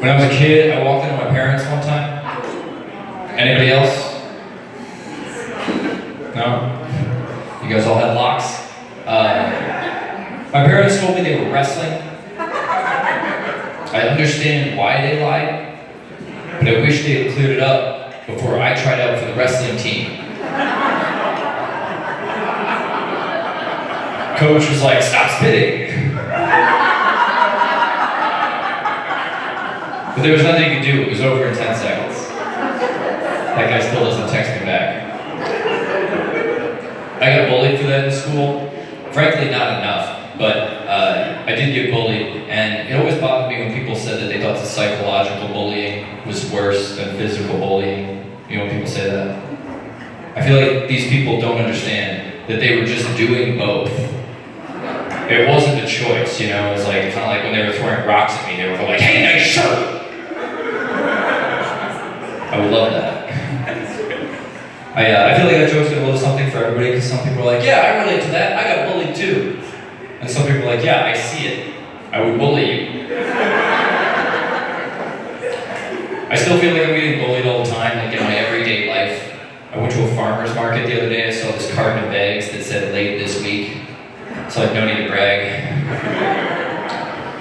When I was a kid, I walked into my parents one time. Anybody else? No? You guys all had locks? My parents told me they were wrestling. I understand why they lied, but I wish they had cleared it up before I tried out for the wrestling team. Coach was like, "Stop spitting." But there was nothing you could do. It was over in 10 seconds. That guy still doesn't text me back. I got bullied for that in school. Frankly, not enough, but I did get bullied, and it always bothered me when people said that they thought the psychological bullying was worse than physical bullying. You know when people say that? I feel like these people don't understand that they were just doing both. It wasn't a choice, you know? It was like, kind of like when they were throwing rocks at me, they were like, "Hey, nice shirt!" I would love that. I feel like that joke's gonna lose something for everybody, because some people are like, "Yeah, I relate to that, I got bullied too." And some people are like, "Yeah, I see it. I would bully you." I still feel like I'm getting bullied all the time, like in my everyday life. I went to a farmer's market the other day, I saw this carton of eggs that said "late this week." So like, no need to brag.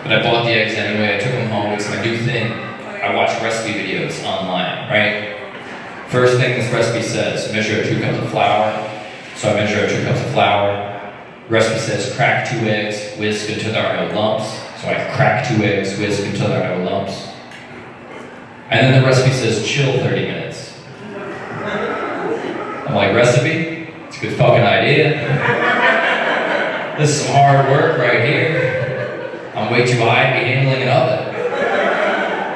But I bought the eggs anyway, I took them home, it's my new thing. I watch recipe videos online, right? First thing this recipe says, measure out 2 cups of flour. So I measure out 2 cups of flour. Recipe says crack 2 eggs, whisk until there are no lumps. So I crack 2 eggs, whisk until there are no lumps. And then the recipe says chill 30 minutes. I'm like, recipe? It's a good fucking idea. This is some hard work right here. I'm way too high to be handling an oven.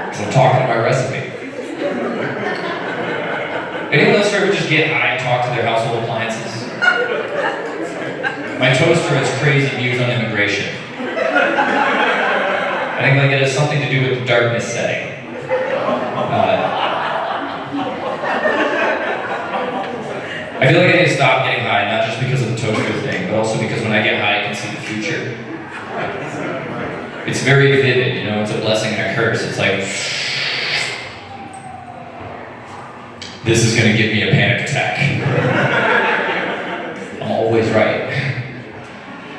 Because I'm talking to my recipe. Anyone else ever just get high and talk to their household appliances? My toaster has crazy views on immigration. I think like it has something to do with the darkness setting. I feel like I need to stop getting high, not just because of the toaster thing, but also because when I get high, I can see the future. It's very vivid, you know, it's a blessing and a curse. It's like, this is gonna give me a panic attack. I'm always right.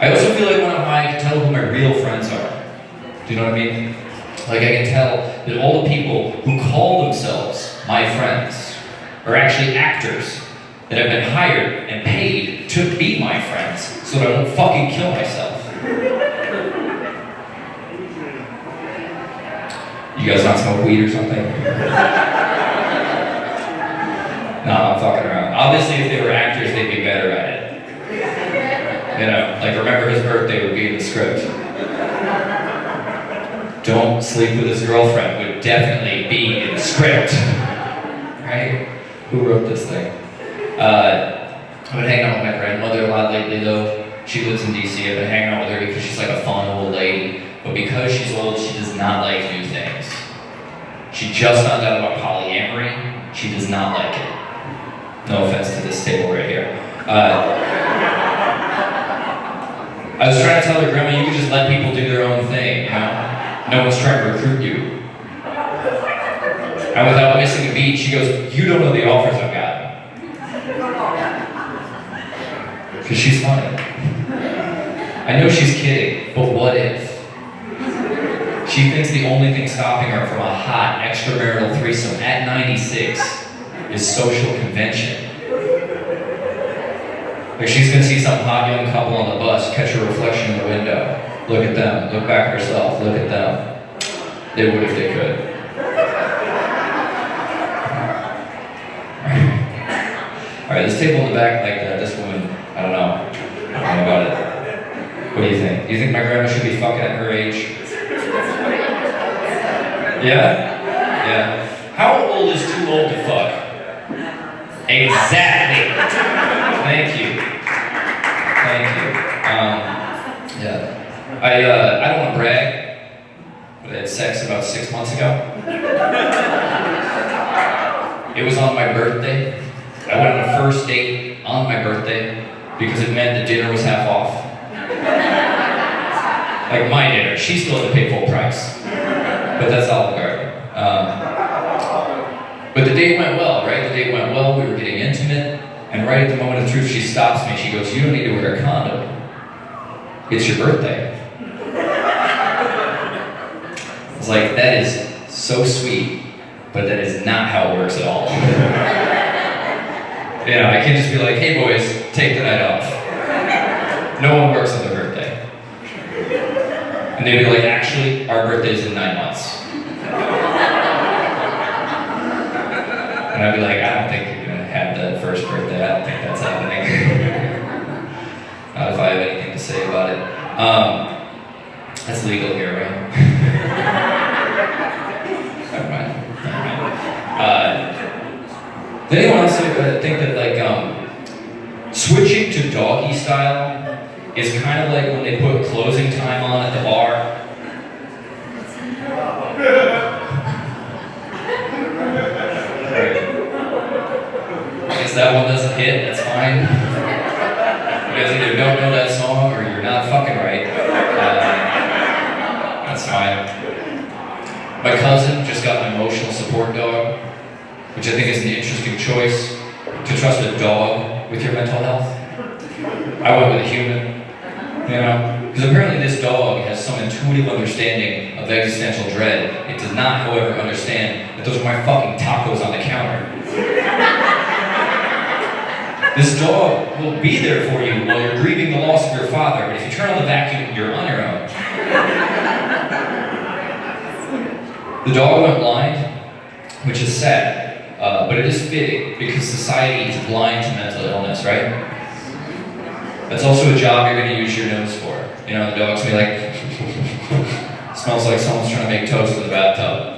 I also feel like when I'm high, I can tell who my real friends are. Do you know what I mean? Like I can tell that all the people who call themselves my friends are actually actors that have been hired and paid to be my friends so that I won't fucking kill myself. You guys not smoke weed or something? No, I'm fucking around. Obviously, if they were actors, they'd be better at it. You know, like remember his birthday would be in the script. Don't sleep with his girlfriend would definitely be in the script. Right? Who wrote this thing? I've been hanging out with my grandmother a lot lately though. She lives in DC. I've been hanging out with her because she's like a fun old lady. But because she's old, she does not like new things. She just found out about polyamory. She does not like it. No offense to this table right here. I was trying to tell her, Grandma, you can just let people do their own thing, you know? No one's trying to recruit you. And without missing a beat, she goes, "You don't know the offers I've gotten." Because she's funny. I know she's kidding, but what if? She thinks the only thing stopping her from a hot extramarital threesome at 96 is social convention. Like she's gonna see some hot young couple on the bus, catch a reflection in the window. Look at them, look back at herself, look at them. They would if they could. Alright, this table in the back, like this woman, I don't know about it. What do you think? Do you think my grandma should be fucking at her age? Yeah? Yeah. How old is too old to fuck? Exactly. Thank you. Thank you. Yeah. I don't want to brag, but I had sex about 6 months ago. It was on my birthday. I went on a first date on my birthday because it meant the dinner was half off. Like my dinner, she still had to pay full price. But that's Olive Garden. But the date went well, right? The date went well, we were getting intimate, and right at the moment of truth, she stops me. She goes, "You don't need to wear a condom. It's your birthday." I was like, that is so sweet, but that is not how it works at all. You know, I can't just be like, "Hey boys, take the night off." No one works on their birthday. And they'd be like, "Actually, our birthday's in 9 months." And I'd be like, "I don't think you're gonna have that first birthday. I don't think that's happening." Not if I have anything to say about it. That's legal here, right? Never mind. Does anyone else think that like switching to doggy style is kind of like when they put closing time on at the bar? I guess that one doesn't hit, that's fine. You guys either don't know that song or you're not fucking right. That's fine. My cousin just got an emotional support dog, which I think is an interesting choice, to trust a dog with your mental health. I went with a human, you know? Because apparently this dog has some intuitive understanding of existential dread. It does not, however, understand that those are my fucking tacos on the counter. This dog will be there for you while you're grieving the loss of your father, but if you turn on the vacuum, you're on your own. The dog went blind, which is sad, but it is fitting because society is blind to mental illness, right? That's also a job you're going to use your nose for. You know, the dog's going to be like, smells like someone's trying to make toast in the bathtub.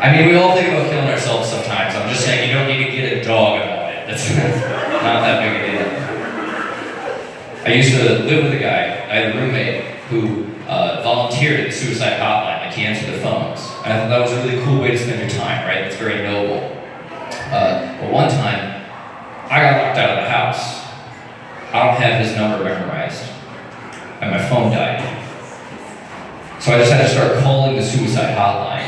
I mean, we all think about killing ourselves sometimes. I'm just saying you don't need to get a dog about it. That's not that big a deal. I used to live with a guy. I had a roommate who volunteered at the suicide hotline. Like, he answered the phones. And I thought that was a really cool way to spend your time, right? It's very noble. But one time, I got locked out of the house. I don't have his number memorized. And my phone died. So I just had to start calling the suicide hotline.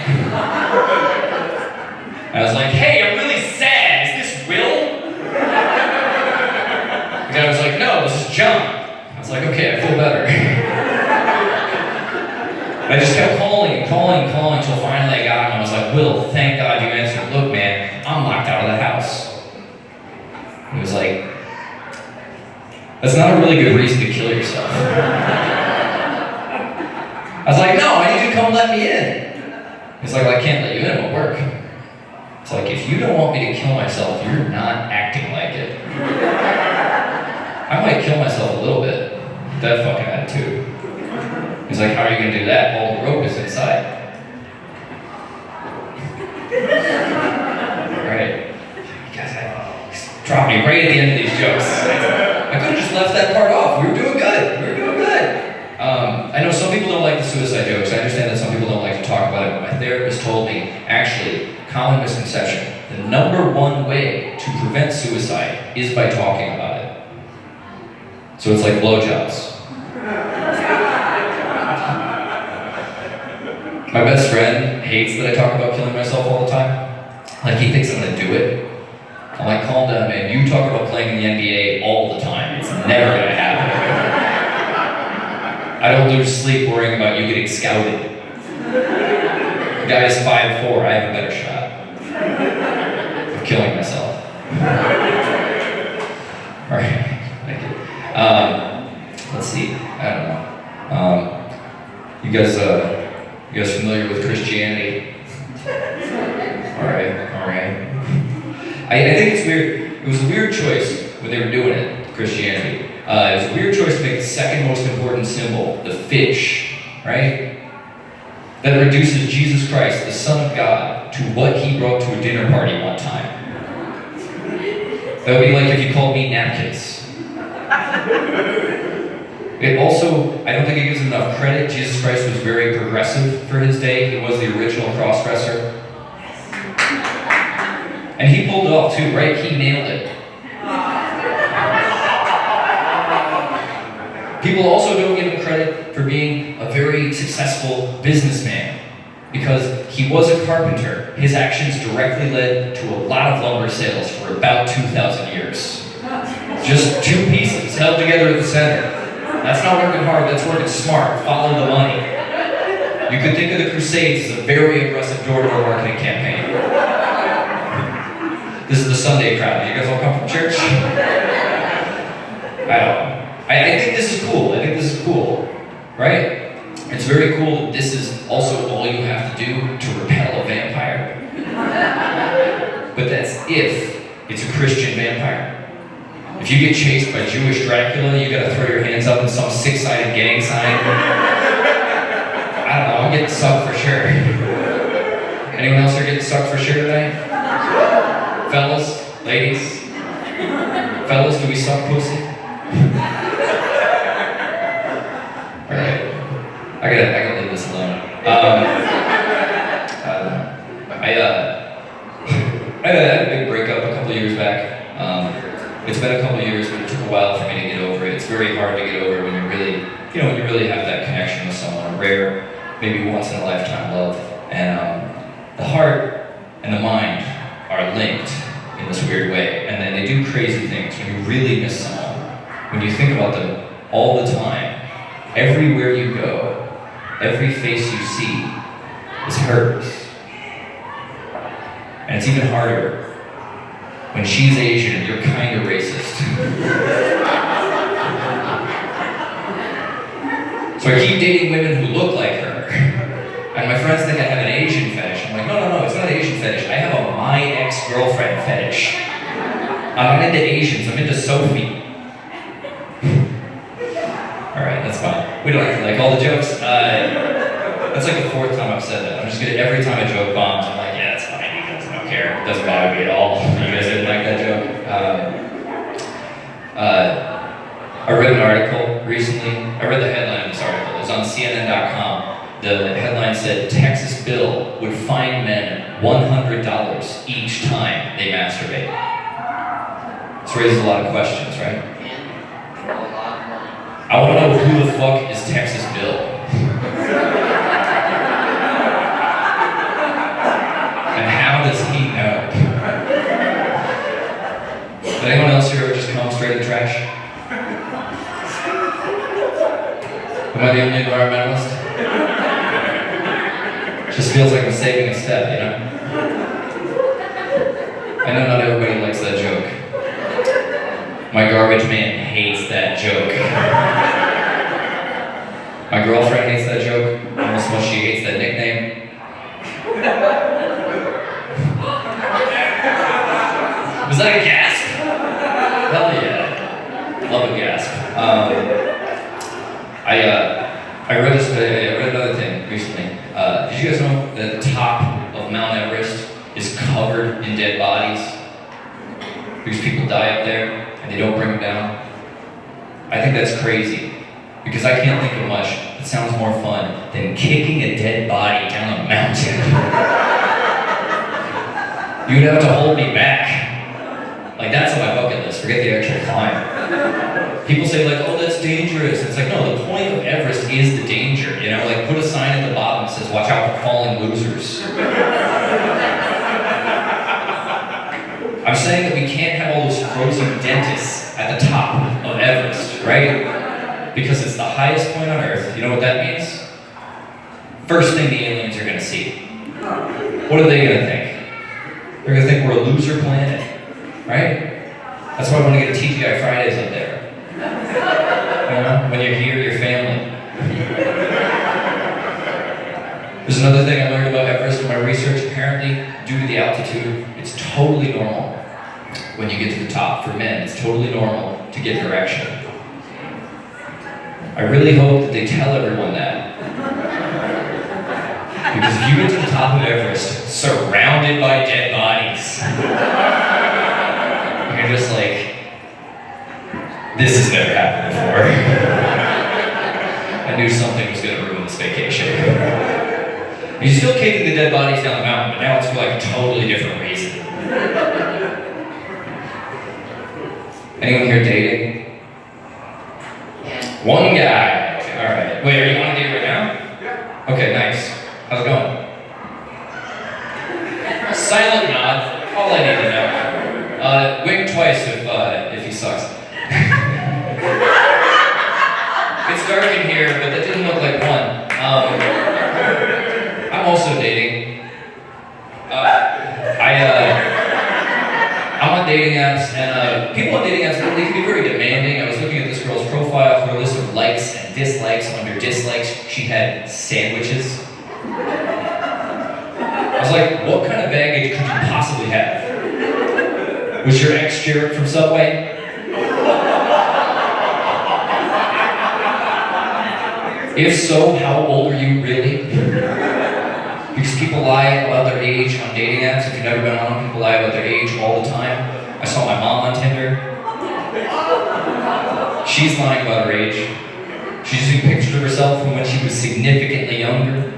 I was like, "Hey, I'm really sad. Is this Will?" The guy was like, "No, this is John." I was like, "Okay, I feel better." And I just kept calling until finally I got him. I was like, "Will, thank God you answered. Look, man, I'm locked out of the house." He was like, "That's not a really good reason to kill yourself." I was like, "No, I need you to come let me in." He's like, "Well, I can't let you in, it won't work." It's like, if you don't want me to kill myself, you're not acting like it. I might kill myself a little bit with that fucking attitude. He's like, "How are you going to do that? Well, the rope is inside." Alright. You guys dropped me right at the end of these jokes. I could have just left that part off. We were doing good. I know some people don't like the suicide jokes. I understand that some people don't like to talk about it, but my therapist told me, actually, common misconception, the number one way to prevent suicide is by talking about it. So it's like blowjobs. My best friend hates that I talk about killing myself all the time. Like, he thinks I'm gonna do it. I'm like, "Calm down, man. You talk about playing in the NBA all the time. It's never gonna happen." I don't lose sleep worrying about you getting scouted. The guy is 5'4", I have a better shot of killing myself. Alright, thank you. Let's see, I don't know. You guys familiar with Christianity? Alright. I think it's weird. It was a weird choice when they were doing it, Christianity. It was a weird choice to make the second most important symbol, the fish, right? That reduces Jesus Christ, the Son of God, to what he brought to a dinner party one time. That would be like if you called me napkins. It also, I don't think it gives him enough credit. Jesus Christ was very progressive for his day. He was the original cross-dresser. And he pulled it off too, right? He nailed it. People also don't give him credit for being a very very successful businessman. Because he was a carpenter, his actions directly led to a lot of lumber sales for about 2,000 years. Just two pieces held together at the center. That's not working hard, that's working smart. Follow the money. You could think of the Crusades as a very aggressive door-to-door marketing campaign. This is the Sunday crowd. You guys all come from church? I don't know. I think this is cool. Right? It's very cool that this is also all you have to do to repel a vampire. But that's if it's a Christian vampire. If you get chased by Jewish Dracula, you gotta throw your hands up in some six-sided gang sign. I don't know, I'm getting sucked for sure. Anyone else here getting sucked for sure tonight? Fellas? Ladies? Fellas, do we suck pussy? Alright. I gotta leave this alone. I had a big breakup a couple years back. It's been a couple years, but it took a while for me to get over it. It's very hard to get over when you really, when you really have that connection with someone, a rare, maybe once in a lifetime love. And the heart and the mind are linked in this weird way, and then they do crazy things when you really miss someone. When you think about them all the time, everywhere you go, every face you see is hers. And it's even harder when she's Asian and you're kind of racist. So I keep dating women who look like her. And my friends think I have an Asian fetish. I'm like, no, it's not an Asian fetish. I have a my ex-girlfriend fetish. I'm not into Asians, I'm into Sophie. Alright, that's fine. We don't have to like all the jokes. That's like the fourth time I've said that. I'm just gonna, every time a joke bombs, I'm like, yeah, it's fine, you guys don't care. It doesn't bother me at all. You guys didn't like that joke. I read an article recently. I read the headline of this article. It was on CNN.com. The headline said, Texas bill would fine men $100 each time they masturbate. This raises a lot of questions, right? I want to know who the fuck is Texas Bill. And how does he know? Did anyone else here ever just come straight to the trash? Am I the only environmentalist? Just feels like I'm saving a step, you know? I know not everybody likes that joke. My garbage man hates that joke. My girlfriend hates that joke, almost as much as she hates that nickname. Was that a gasp? Hell yeah. Love a gasp. I read another thing recently. Did you guys know that the top of Mount Everest is covered in dead bodies? Because people die up there and they don't bring them down. I think that's crazy. Because I can't think of much that sounds more fun than kicking a dead body down a mountain. You'd have to hold me back. Like, that's on my bucket list, forget the actual climb. People say like, oh, that's dangerous. It's like, no, the point of Everest is the danger, you know? Like, put a sign at the bottom that says, watch out for falling losers. I'm saying that we can't have all those frozen dentists at the top of Everest, right? Because it's the highest point on Earth. You know what that means? First thing the aliens are gonna see. What are they gonna think? They're gonna think we're a loser planet, right? That's why I want to get a TGI Fridays up there. You know, when you're here, your family. There's another thing I learned about Everest in my research. Apparently, due to the altitude, it's totally normal when you get to the top. For men, it's totally normal to get erection. I really hope that they tell everyone that. Because if you get to the top of Everest, surrounded by dead bodies, you're just like, this has never happened before. I knew something was going to ruin this vacation. You're still kicking the dead bodies down the mountain, but now it's for like a totally different reason. Anyone here dating? Yeah. One guy. Alright. Wait, are you on a date right now? Yeah. Wink twice if he sucks. It's dark in here, but that didn't look like one. I'm also dating. I'm on dating apps, and people on dating apps, they can be very demanding. I was looking at this girl's profile, her list of likes and dislikes. Under dislikes, she had sandwiches. I was like, what kind of baggage could you possibly have? Was your ex Jared from Subway? If so, how old are you really? Because people lie about their age on dating apps. If you've never been on them, people lie about their age all the time. I saw my mom on Tinder. She's lying about her age. She's using pictures of herself from when she was significantly younger.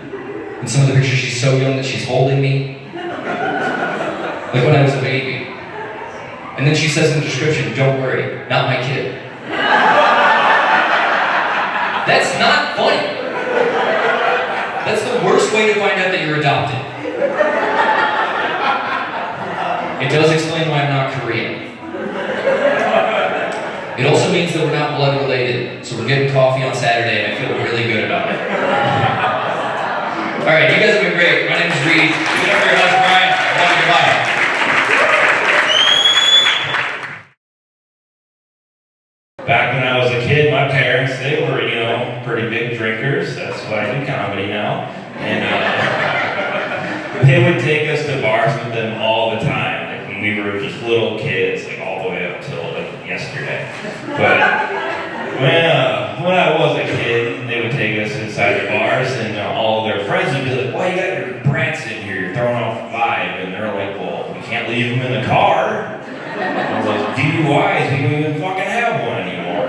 In some of the pictures, she's so young that she's holding me. Like when I was a baby. And then she says in the description, don't worry, not my kid. That's not funny. That's the worst way to find out that you're adopted. It does explain why I'm not Korean. It also means that we're not blood related, so we're getting coffee on Saturday, and I feel really good about it. All right, you guys have been great. My name is Reed. Give it up for your host, Brian. I love you. Goodbye. Back when I was a kid, my parents, they were, pretty big drinkers. That's why I do comedy now. And they would take us to bars with them all the time. Like when we were just little kids, like all the way up till like yesterday. But when I was a kid, they would take us inside the bars, and all of their friends would be like, "Why you got your brats in here? You're throwing off the vibe." And they're like, "Well, we can't leave them in the car. Those DUIs, we don't even fucking have one anymore."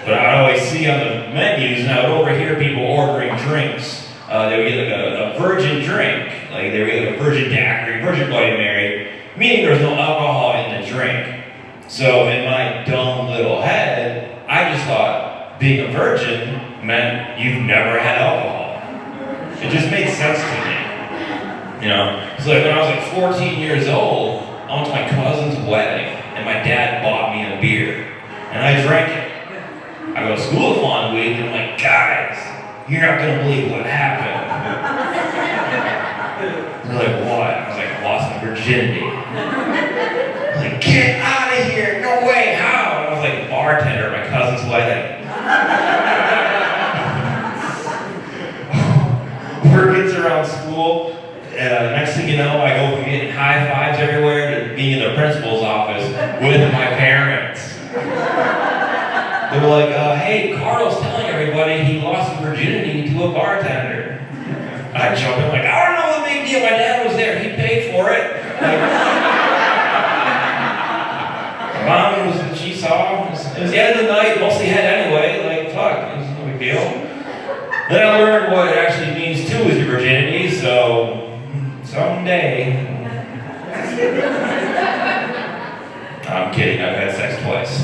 But I would always see on the menus, and I would overhear people ordering drinks. They would get like a virgin drink, like they would get like a virgin daiquiri, virgin Bloody Mary, meaning there was no alcohol in the drink. So in my dumb little head, I just thought being a virgin meant you've never had alcohol. It just made sense to me. So like when I was like 14 years old, I went to my cousin's wedding, and my dad bought me a beer, and I drank it. I go to school the following week, and I'm like, "Guys, you're not gonna believe what happened." They're like, "What?" I was like, "I lost my virginity." They're like, "Get out of here! No way! How?" And I was like, a bartender at my cousin's wedding. Word gets around school. Next thing you know, I go from getting high fives everywhere to being in the principal's office with my parents. They were like, "Hey, Carl's telling everybody he lost his virginity to a bartender." I jump in like, "I don't know the big deal. My dad was there. He paid for it." Like, my mom she saw. It was the end of the night. Mostly head anyway. Like, fuck, it was no big deal. Then I learned what it actually means to lose your virginity. So someday. I'm kidding. I've had sex twice.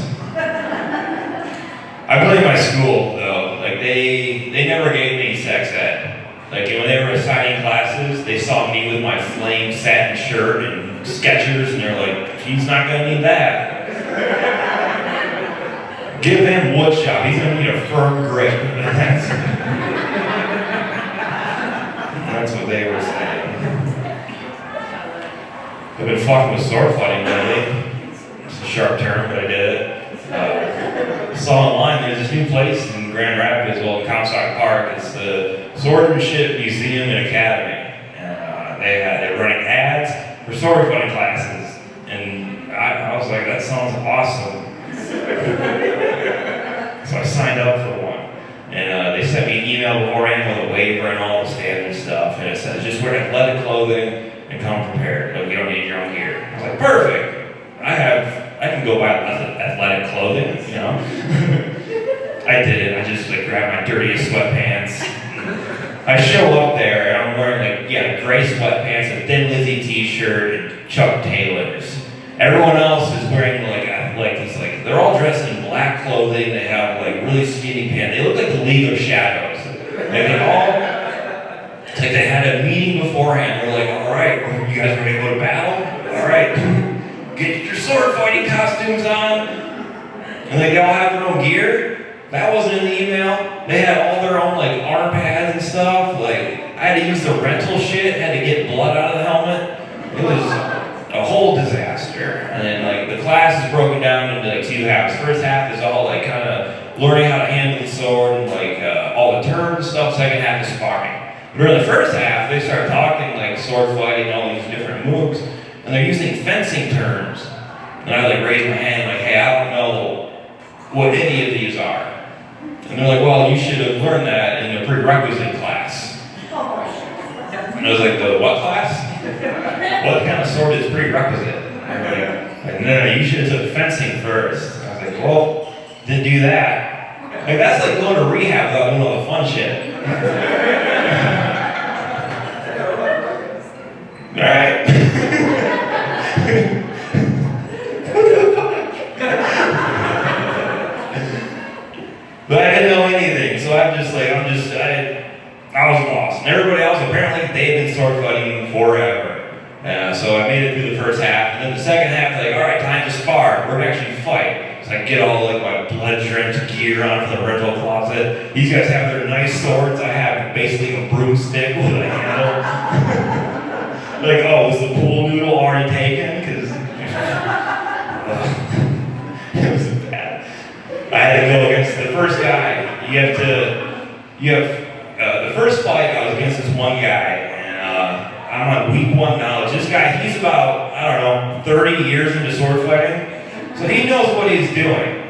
I blame my school though. Like they never gave me sex ed. Like when they were assigning classes, they saw me with my flame satin shirt and Skechers, and they're like, "He's not gonna need that. Give him wood shop. He's gonna need a firm grip." That's what they were saying. I've been fucking with sword fighting lately. It's a sharp term, but I did it. I saw online there's this new place in Grand Rapids, in Clyde Park. It's the Swordsmanship Museum and Academy. And they're running ads for sword fighting classes. And I was like, that sounds awesome. So I signed up for one. And they sent me an email beforehand with a waiver and all the standard stuff. And it says, just wear athletic clothing and come prepared. Like, you don't need your own gear. I was like, perfect. I can go buy athletic clothing, I did it. I just grabbed my dirtiest sweatpants. I show up there and I'm wearing gray sweatpants, a Thin Lizzy t-shirt, and Chuck Taylors. Everyone else is wearing they're all dressed in black clothing. They have really skinny pants. They look like the League of Shadows. It's they had a meeting beforehand. They're like, "All right, you guys ready to go to battle? All right." get your sword fighting costumes on. And they all have their own gear. That wasn't in the email. They had all their own like arm pads and stuff. Like I had to use the rental shit, had to get blood out of the helmet. It was a whole disaster. And then like the class is broken down into like 2 halves. First half is all like kind of learning how to handle the sword and like all the turns and stuff. Second half is sparring. But during the first half, they start talking like sword fighting, all these different moves, and they're using fencing terms. And I like raise my hand like, hey, I don't know what any of these are. And they're like, well, you should have learned that in the prerequisite class. And I was like, the what class? What kind of sword is prerequisite? Like, no, you should have took fencing first. And I was like, well, didn't do that. Like, that's like going to rehab without doing all the fun shit. Alright. But I didn't know anything, so I was lost. And everybody else, apparently, they've been sword fighting forever. So I made it through the first half, and then the second half, like, all right, time to spar. We're gonna actually fight. So I get all like my blood-drenched gear on from the rental closet. These guys have their nice swords. I have basically a broomstick with a handle. Like, oh, was the pool noodle already taken? Because it was bad. I had to go against the first guy. The first fight, I was against this one guy, and I'm on week 1 knowledge. This guy, he's about, I don't know, 30 years into sword fighting, so he knows what he's doing.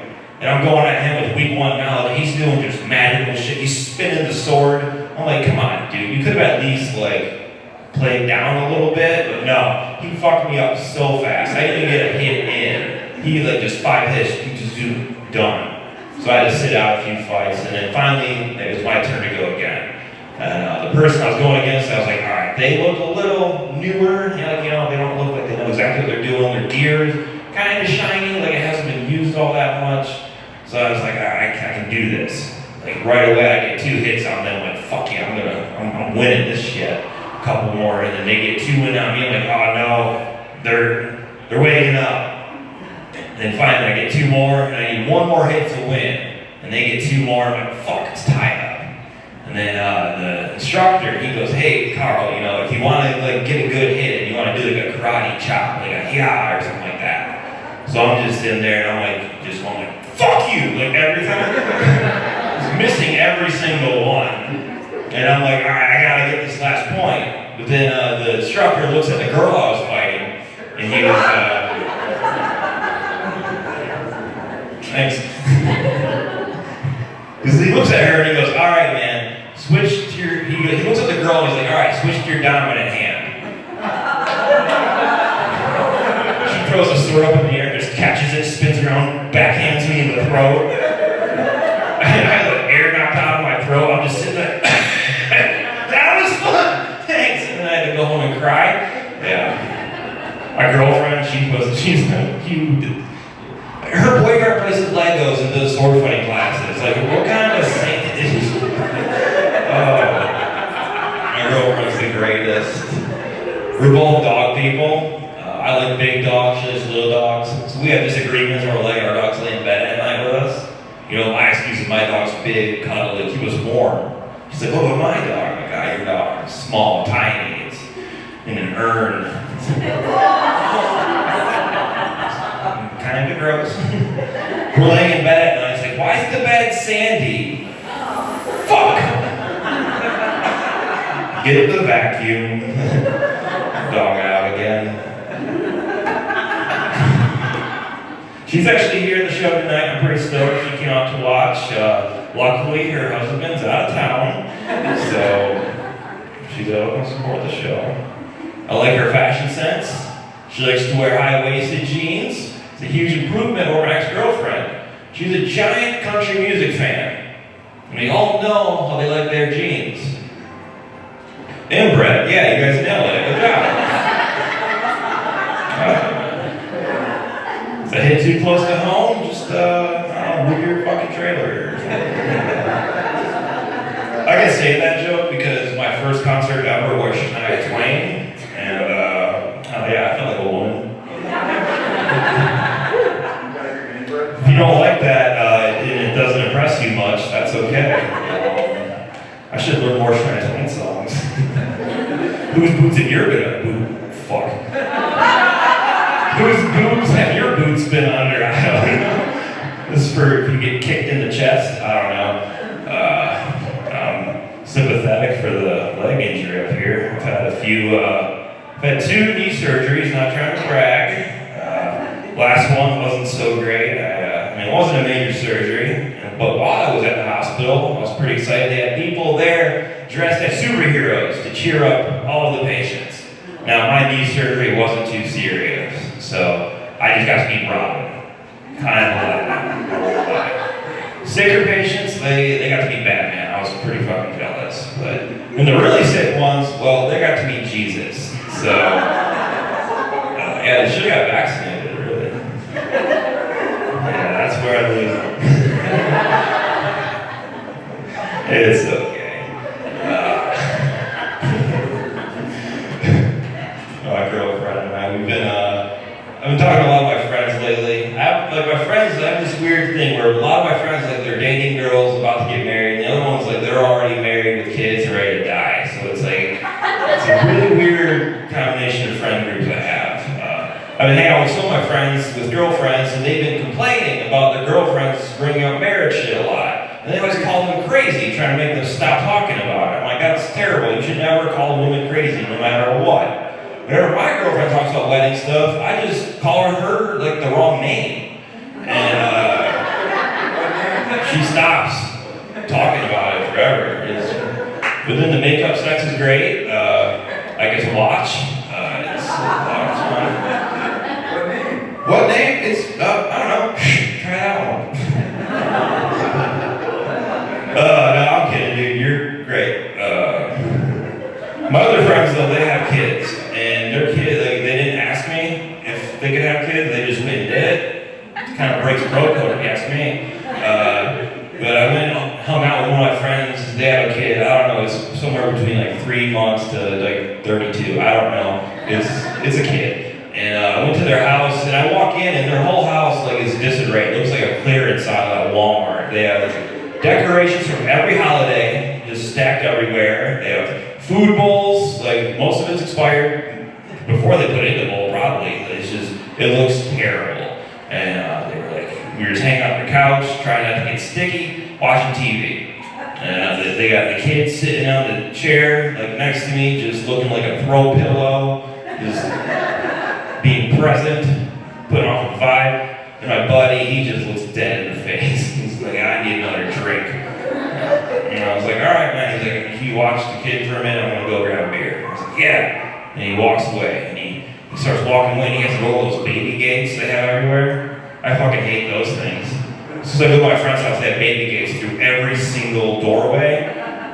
And I'm going at him with week 1 knowledge. He's doing just magical shit. He's spinning the sword. I'm like, come on, dude, you could have at least like played down a little bit, but no, he fucked me up so fast. I didn't even get a hit in. He like just 5 hits, he just done. So I had to sit out a few fights, and then finally it was my turn to go again. And the person I was going against, I was like, all right, they look a little newer, they don't look like they know exactly what they're doing. Their gear is kind of shiny, like it hasn't been used all that much. So I was like, all right, I can do this. Like right away, I get 2 hits on them. Like, fuck yeah, I'm winning this shit. A couple more, and then they get 2 in on me. I'm like, oh no, they're waking up. And then finally, I get 2 more, and I need 1 more hit to win. And they get 2 more. I'm like, fuck, it's tied up. And then the instructor, he goes, hey, Carl, if you want to like get a good hit, and you want to do like a karate chop, like a hiya or something like that. So I'm just sitting there, and I'm like, fuck you, like every time. Missing every single one. And I'm like, all right, I gotta get this last point. But then the instructor looks at the girl I was fighting, and he was, thanks. Because he looks at her and he goes, all right, man, he looks at the girl and he's like, all right, switch to your dominant hand. She throws a sword up in the air, just catches it, spins around, backhands me in the throat. I had the air knocked out of my throat. I'm just sitting there. That was fun. Thanks. And then I had to go home and cry. Yeah. My girlfriend, she's cute. Her boyfriend plays with Legos and does sword fighting classes. Like, what kind of saint is she? My girlfriend's the greatest. We're both dog people. I like big dogs, she likes little dogs. So we have disagreements where we're letting our dogs lay in bed at night with us. My excuse is my dog's big, cuddly, he was warm. She's like, what about my dog? I'm like, your dog is small, tiny, it's in an urn. Kind of gross. We're laying in bed at night, it's like, why is the bed sandy? Fuck! Get the vacuum. Dog out again. She's actually here at the show tonight. I'm pretty stoked. She came out to watch. Luckily, her husband's out of town, so she's able to support the show. I like her fashion sense. She likes to wear high-waisted jeans. It's a huge improvement over my ex-girlfriend. She's a giant country music fan. And we all know how they like their jeans. Inbred, yeah, you guys nailed it. Good job. If I hit too close to home, just, move your fucking trailer. I can say that joke because my first concert ever was Shania Twain, and, I felt like a woman. your fuck? Whose boobs have your boots been under? I don't know. This is for if you get kicked in the chest. I don't know. I'm sympathetic for the leg injury up here. I've had 2 knee surgeries, not trying to brag. Last one wasn't so great. I mean, it wasn't a major surgery, but while I was at the hospital, I was pretty excited. They had people there dressed as superheroes to cheer up all of the patients. Now, my knee surgery wasn't too serious, so I just got to be Robin. Kind of like sicker patients, they got to be Batman. I was pretty fucking jealous. But and the really sick ones, well, they got to be Jesus. So, yeah, they should have got vaccinated, really. Yeah, that's where I lose them. It's okay. My girlfriend and I, I've been talking to a lot of my friends lately. I have this weird thing where a lot of my friends, like, they're dating girls about to get married, and the other ones, like, they're already married with kids and ready to die. So it's like, it's a really weird combination of friend groups I have. I've been hanging out with some of my friends with girlfriends, and they've been complaining about their girlfriends bringing up marriage shit a lot. And they always call them crazy, trying to make them stop talking about it. I'm like, that's terrible. You should never call a woman crazy, no matter what. Whenever my girlfriend talks about wedding stuff, I just call her like the wrong name. And she stops talking about it forever. But then the makeup sex is great. I get to watch. It's a lot of fun. What name? It's, I don't know. Try it out. No, I'm kidding, dude. You're great. My other friends, though, they have kids. And their kids, like, they didn't ask me if they could have kids. They just went and did it. It kind of breaks bro code if you ask me. But I went and hung out with one of my friends. They have a kid. I don't know. It's somewhere between like 3 months to like 32. I don't know. It's a kid. And I went to their house, and I walk in, and their whole house like is disarrayed. It looks like a clearance aisle at Walmart. They have decorations from every holiday just stacked everywhere. They have food bowls. Like most of it's expired before they put it in the bowl. Probably. It looks terrible. And they were like, we were just hanging out on the couch, trying not to get sticky, watching TV. And they got the kid sitting on the chair, like next to me, just looking like a throw pillow, just being present, putting off a vibe. And my buddy, he just looks dead in the face. He's like, I need another drink. And I was like, all right, man. He's like, if you watch the kid for a minute, I'm gonna go grab a beer. I was like, yeah. And he walks away, and he starts walking away, and he has to roll those baby gates they have everywhere. I fucking hate those things. So I go to my friend's house, they have baby gates through every single doorway.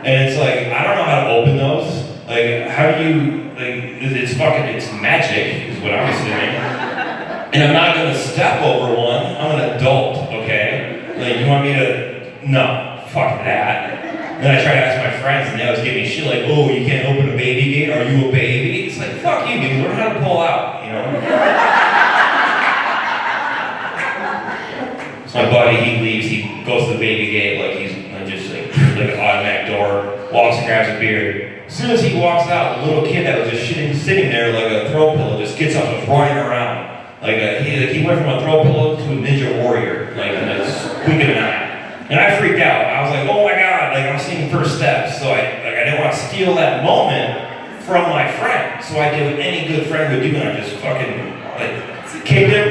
And it's like, I don't know how to open those. Like, how do you, like, it's magic, is what I'm assuming. And I'm not gonna step over one. I'm an adult, okay? Like, you want me to, no, fuck that. Then I try to ask my friends, and they always give me shit like, oh, you can't open a baby gate? Are you a baby? It's like, fuck you, dude, learn how to pull out, you know? So my buddy, he leaves, he goes to the baby gate like he's just like an automatic door, walks and grabs a beer. As soon as he walks out, the little kid that was just sitting there like a throw pillow just gets up and is running around. He went from a throw pillow to a ninja warrior, like in a blink of an eye. And I freaked out. I was like, oh my God, like I'm seeing first steps. So I didn't want to steal that moment from my friend. So I did what any good friend would do, and I just fucking like kicked him.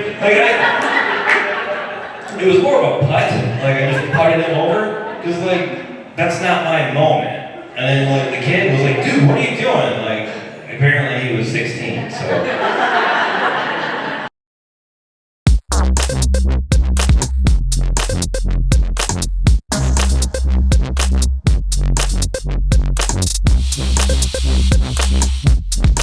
It was more of a putt. Like I just putted him over, because like that's not my moment. And then like the kid was like, dude, what are you doing? Like apparently he was 16, so